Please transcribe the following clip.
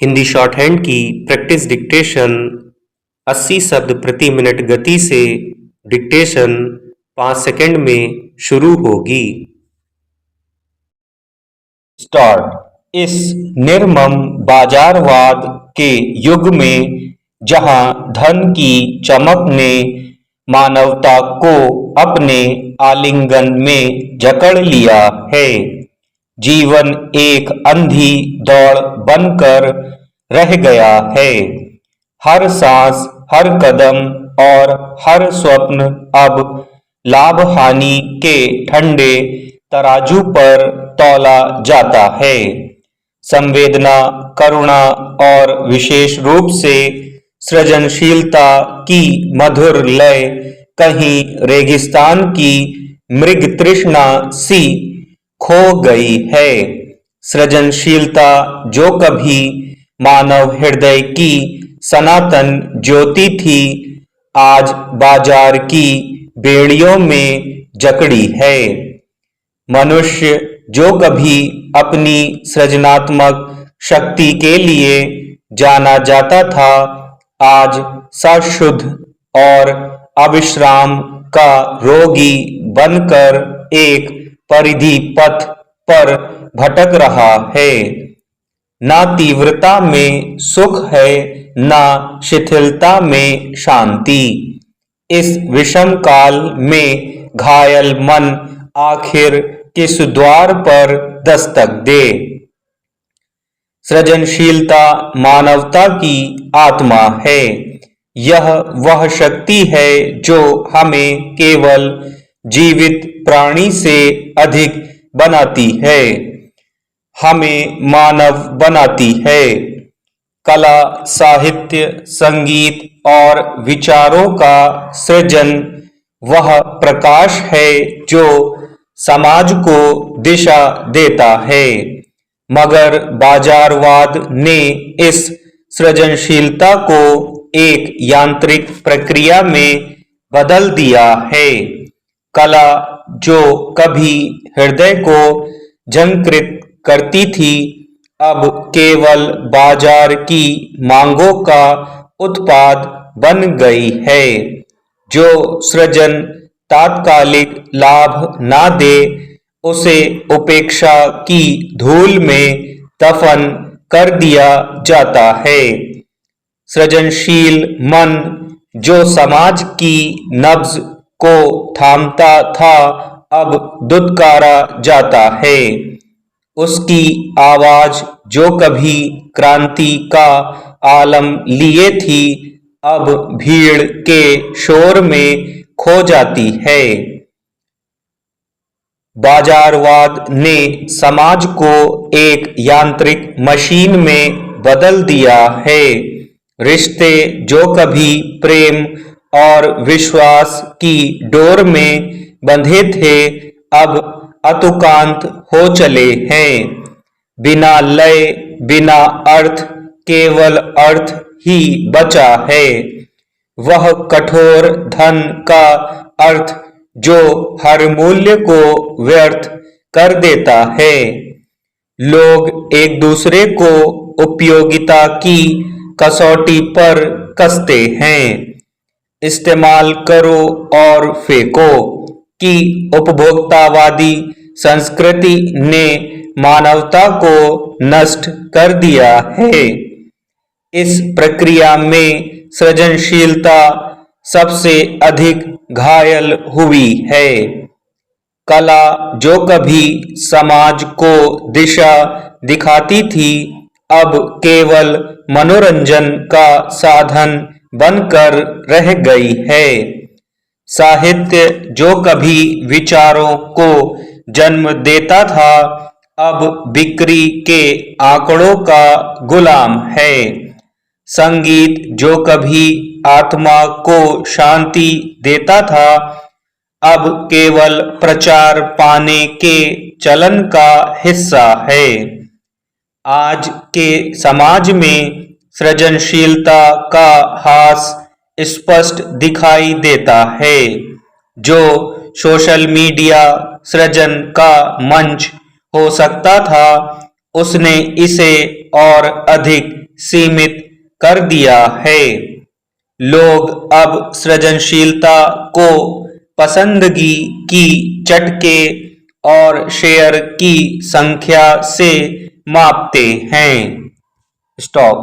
Hindi short hand की practice dictation 80 शब्द प्रति मिनट गति से डिक्टेशन 5 सेकंड में शुरू होगी। स्टार्ट। इस निर्मम बाजारवाद के युग में जहां धन की चमक ने मानवता को अपने आलिंगन में जकड़ लिया है, जीवन एक अंधी दौड़ बनकर रह गया है। हर सांस, हर कदम और हर स्वप्न अब लाभ हानि के ठंडे तराजू पर तौला जाता है। संवेदना, करुणा और विशेष रूप से सृजनशीलता की मधुर लय कहीं रेगिस्तान की मृग तृष्णा सी खो गई है। सृजनशीलता जो कभी मानव हृदय की सनातन ज्योति थी, आज बाजार की बेड़ियों में जकड़ी है। मनुष्य जो कभी अपनी सृजनात्मक शक्ति के लिए जाना जाता था, आज सशुद्ध और अविश्राम का रोगी बनकर एक परिधि पथ पर भटक रहा है। ना तीव्रता में सुख है, ना शिथिलता में शांति। इस विषम काल में घायल मन आखिर किस द्वार पर दस्तक दे। सृजनशीलता मानवता की आत्मा है। यह वह शक्ति है जो हमें केवल जीवित प्राणी से अधिक बनाती है, हमें मानव बनाती है। कला, साहित्य, संगीत और विचारों का सृजन वह प्रकाश है जो समाज को दिशा देता है, मगर बाजारवाद ने इस सृजनशीलता को एक यांत्रिक प्रक्रिया में बदल दिया है। कला जो कभी हृदय को झंकृत करती थी, अब केवल बाजार की मांगों का उत्पाद बन गई है। जो सृजन तात्कालिक लाभ ना दे, उसे उपेक्षा की धूल में दफन कर दिया जाता है। सृजनशील मन जो समाज की नब्ज को थामता था, अब दुत्कारा जाता है। उसकी आवाज जो कभी क्रांति का आलम लिए थी, अब भीड़ के शोर में खो जाती है। बाजारवाद ने समाज को एक यांत्रिक मशीन में बदल दिया है। रिश्ते जो कभी प्रेम और विश्वास की डोर में बंधे थे, अब अतुकांत हो चले हैं। बिना लय, बिना अर्थ, केवल अर्थ ही बचा है। वह कठोर धन का अर्थ जो हर मूल्य को व्यर्थ कर देता है। लोग एक दूसरे को उपयोगिता की कसौटी पर कसते हैं। इस्तेमाल करो और फेंको की उपभोक्तावादी संस्कृति ने मानवता को नष्ट कर दिया है। इस प्रक्रिया में सृजनशीलता सबसे अधिक घायल हुई है। कला जो कभी समाज को दिशा दिखाती थी, अब केवल मनोरंजन का साधन बनकर रह गई है। साहित्य जो कभी विचारों को जन्म देता था, अब बिक्री के आंकड़ों का गुलाम है। संगीत जो कभी आत्मा को शांति देता था, अब केवल प्रचार पाने के चलन का हिस्सा है। आज के समाज में सृजनशीलता का हास स्पष्ट दिखाई देता है। जो सोशल मीडिया सृजन का मंच हो सकता था, उसने इसे और अधिक सीमित कर दिया है। लोग अब सृजनशीलता को पसंदगी की चटके और शेयर की संख्या से मापते हैं। स्टॉप।